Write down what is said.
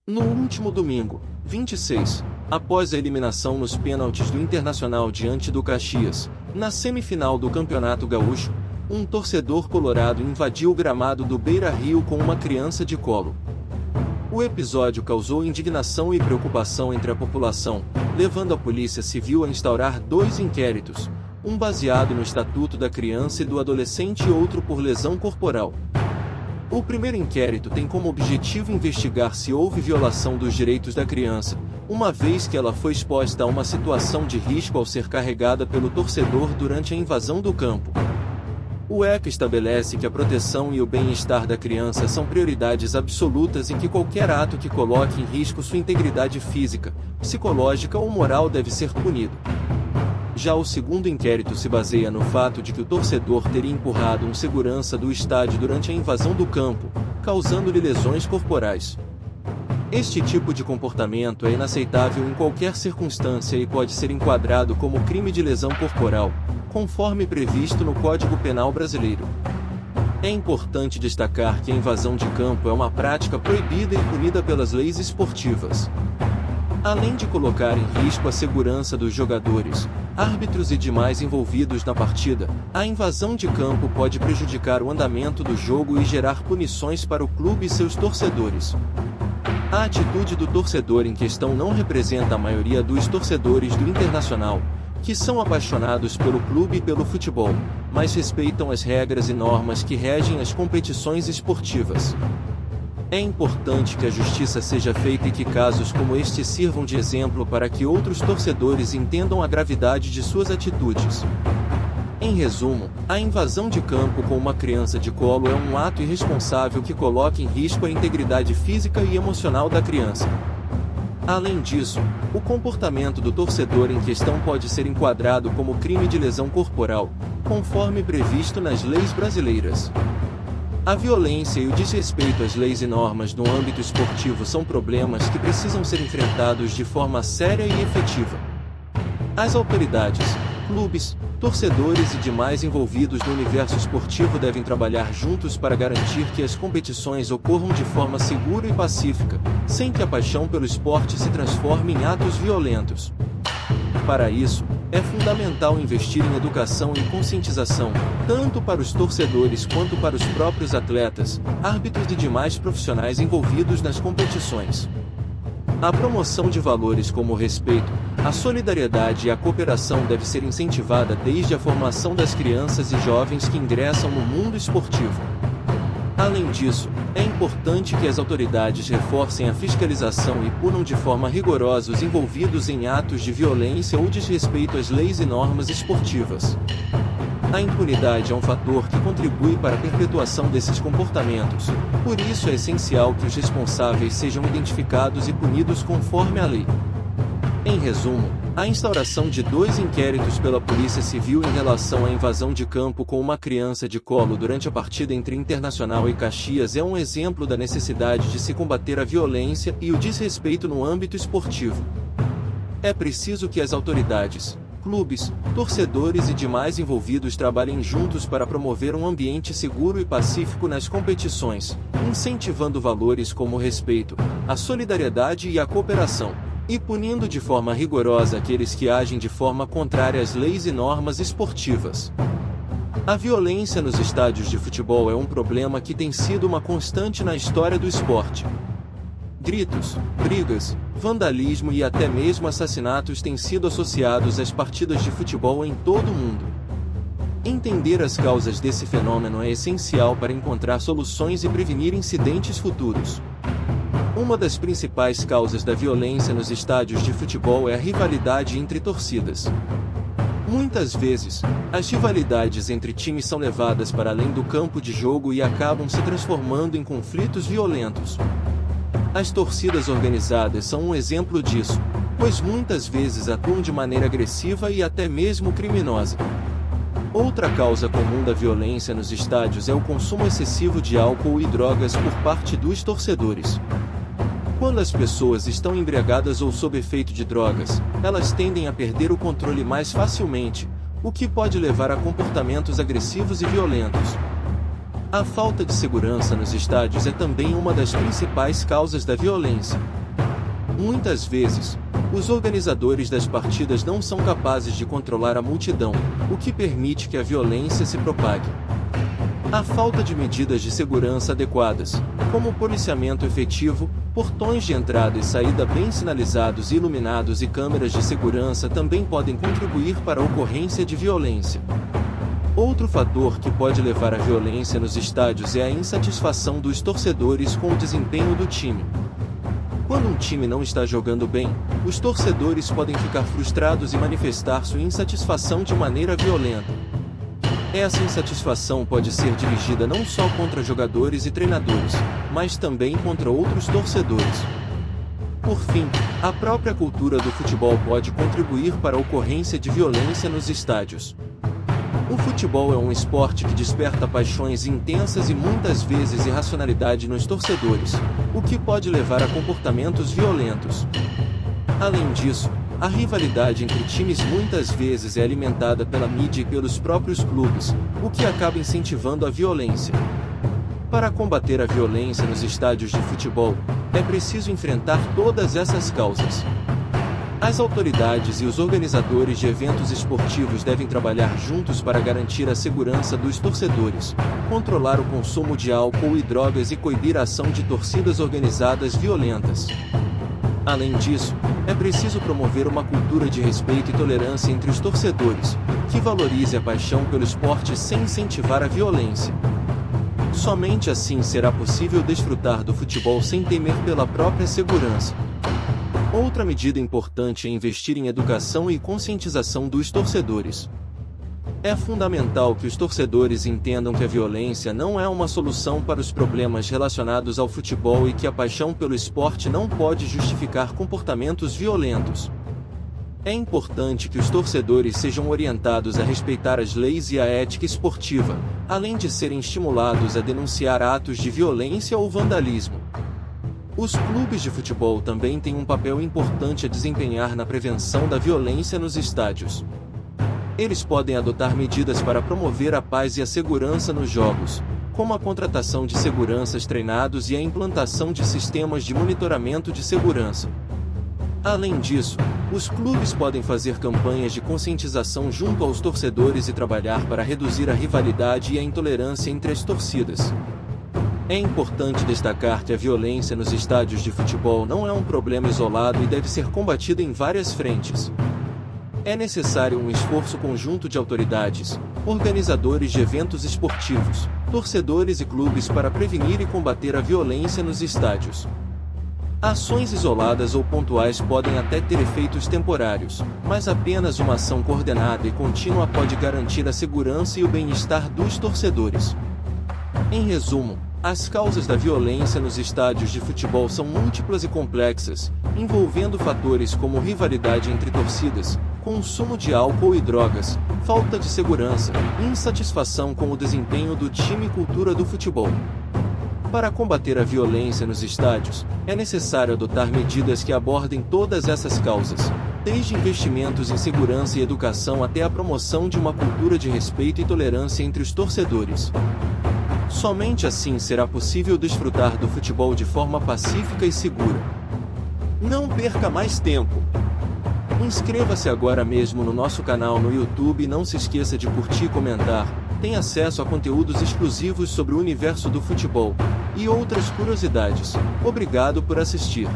No último domingo, 26, após a eliminação nos pênaltis do Internacional diante do Caxias, na semifinal do Campeonato Gaúcho, um torcedor colorado invadiu o gramado do Beira-Rio com uma criança de colo. O episódio causou indignação e preocupação entre a população, levando a Polícia Civil a instaurar 2 inquéritos, um baseado no Estatuto da Criança e do Adolescente e outro por lesão corporal. O primeiro inquérito tem como objetivo investigar se houve violação dos direitos da criança, uma vez que ela foi exposta a uma situação de risco ao ser carregada pelo torcedor durante a invasão do campo. O ECA estabelece que a proteção e o bem-estar da criança são prioridades absolutas e que qualquer ato que coloque em risco sua integridade física, psicológica ou moral deve ser punido. Já o segundo inquérito se baseia no fato de que o torcedor teria empurrado um segurança do estádio durante a invasão do campo, causando-lhe lesões corporais. Este tipo de comportamento é inaceitável em qualquer circunstância e pode ser enquadrado como crime de lesão corporal, conforme previsto no Código Penal brasileiro. É importante destacar que a invasão de campo é uma prática proibida e punida pelas leis esportivas. Além de colocar em risco a segurança dos jogadores, árbitros e demais envolvidos na partida, a invasão de campo pode prejudicar o andamento do jogo e gerar punições para o clube e seus torcedores. A atitude do torcedor em questão não representa a maioria dos torcedores do Internacional, que são apaixonados pelo clube e pelo futebol, mas respeitam as regras e normas que regem as competições esportivas. É importante que a justiça seja feita e que casos como este sirvam de exemplo para que outros torcedores entendam a gravidade de suas atitudes. Em resumo, a invasão de campo com uma criança de colo é um ato irresponsável que coloca em risco a integridade física e emocional da criança. Além disso, o comportamento do torcedor em questão pode ser enquadrado como crime de lesão corporal, conforme previsto nas leis brasileiras. A violência e o desrespeito às leis e normas no âmbito esportivo são problemas que precisam ser enfrentados de forma séria e efetiva. As autoridades, clubes, torcedores e demais envolvidos no universo esportivo devem trabalhar juntos para garantir que as competições ocorram de forma segura e pacífica, sem que a paixão pelo esporte se transforme em atos violentos. Para isso, é fundamental investir em educação e conscientização, tanto para os torcedores quanto para os próprios atletas, árbitros e demais profissionais envolvidos nas competições. A promoção de valores como o respeito, a solidariedade e a cooperação deve ser incentivada desde a formação das crianças e jovens que ingressam no mundo esportivo. Além disso, é importante que as autoridades reforcem a fiscalização e punam de forma rigorosa os envolvidos em atos de violência ou desrespeito às leis e normas esportivas. A impunidade é um fator que contribui para a perpetuação desses comportamentos, por isso é essencial que os responsáveis sejam identificados e punidos conforme a lei. Em resumo, a instauração de 2 inquéritos pela Polícia Civil em relação à invasão de campo com uma criança de colo durante a partida entre Internacional e Caxias é um exemplo da necessidade de se combater a violência e o desrespeito no âmbito esportivo. É preciso que as autoridades, clubes, torcedores e demais envolvidos trabalhem juntos para promover um ambiente seguro e pacífico nas competições, incentivando valores como o respeito, a solidariedade e a cooperação, e punindo de forma rigorosa aqueles que agem de forma contrária às leis e normas esportivas. A violência nos estádios de futebol é um problema que tem sido uma constante na história do esporte. Gritos, brigas, vandalismo e até mesmo assassinatos têm sido associados às partidas de futebol em todo o mundo. Entender as causas desse fenômeno é essencial para encontrar soluções e prevenir incidentes futuros. Uma das principais causas da violência nos estádios de futebol é a rivalidade entre torcidas. Muitas vezes, as rivalidades entre times são levadas para além do campo de jogo e acabam se transformando em conflitos violentos. As torcidas organizadas são um exemplo disso, pois muitas vezes atuam de maneira agressiva e até mesmo criminosa. Outra causa comum da violência nos estádios é o consumo excessivo de álcool e drogas por parte dos torcedores. Quando as pessoas estão embriagadas ou sob efeito de drogas, elas tendem a perder o controle mais facilmente, o que pode levar a comportamentos agressivos e violentos. A falta de segurança nos estádios é também uma das principais causas da violência. Muitas vezes, os organizadores das partidas não são capazes de controlar a multidão, o que permite que a violência se propague. A falta de medidas de segurança adequadas, como policiamento efetivo, portões de entrada e saída bem sinalizados e iluminados e câmeras de segurança também podem contribuir para a ocorrência de violência. Outro fator que pode levar à violência nos estádios é a insatisfação dos torcedores com o desempenho do time. Quando um time não está jogando bem, os torcedores podem ficar frustrados e manifestar sua insatisfação de maneira violenta. Essa insatisfação pode ser dirigida não só contra jogadores e treinadores, mas também contra outros torcedores. Por fim, a própria cultura do futebol pode contribuir para a ocorrência de violência nos estádios. O futebol é um esporte que desperta paixões intensas e muitas vezes irracionalidade nos torcedores, o que pode levar a comportamentos violentos. Além disso, a rivalidade entre times muitas vezes é alimentada pela mídia e pelos próprios clubes, o que acaba incentivando a violência. Para combater a violência nos estádios de futebol, é preciso enfrentar todas essas causas. As autoridades e os organizadores de eventos esportivos devem trabalhar juntos para garantir a segurança dos torcedores, controlar o consumo de álcool e drogas e coibir a ação de torcidas organizadas violentas. Além disso, é preciso promover uma cultura de respeito e tolerância entre os torcedores, que valorize a paixão pelo esporte sem incentivar a violência. Somente assim será possível desfrutar do futebol sem temer pela própria segurança. Outra medida importante é investir em educação e conscientização dos torcedores. É fundamental que os torcedores entendam que a violência não é uma solução para os problemas relacionados ao futebol e que a paixão pelo esporte não pode justificar comportamentos violentos. É importante que os torcedores sejam orientados a respeitar as leis e a ética esportiva, além de serem estimulados a denunciar atos de violência ou vandalismo. Os clubes de futebol também têm um papel importante a desempenhar na prevenção da violência nos estádios. Eles podem adotar medidas para promover a paz e a segurança nos jogos, como a contratação de seguranças treinados e a implantação de sistemas de monitoramento de segurança. Além disso, os clubes podem fazer campanhas de conscientização junto aos torcedores e trabalhar para reduzir a rivalidade e a intolerância entre as torcidas. É importante destacar que a violência nos estádios de futebol não é um problema isolado e deve ser combatida em várias frentes. É necessário um esforço conjunto de autoridades, organizadores de eventos esportivos, torcedores e clubes para prevenir e combater a violência nos estádios. Ações isoladas ou pontuais podem até ter efeitos temporários, mas apenas uma ação coordenada e contínua pode garantir a segurança e o bem-estar dos torcedores. Em resumo, as causas da violência nos estádios de futebol são múltiplas e complexas, envolvendo fatores como rivalidade entre torcidas, consumo de álcool e drogas, falta de segurança, insatisfação com o desempenho do time e cultura do futebol. Para combater a violência nos estádios, é necessário adotar medidas que abordem todas essas causas, desde investimentos em segurança e educação até a promoção de uma cultura de respeito e tolerância entre os torcedores. Somente assim será possível desfrutar do futebol de forma pacífica e segura. Não perca mais tempo! Inscreva-se agora mesmo no nosso canal no YouTube e não se esqueça de curtir e comentar. Tem acesso a conteúdos exclusivos sobre o universo do futebol e outras curiosidades. Obrigado por assistir.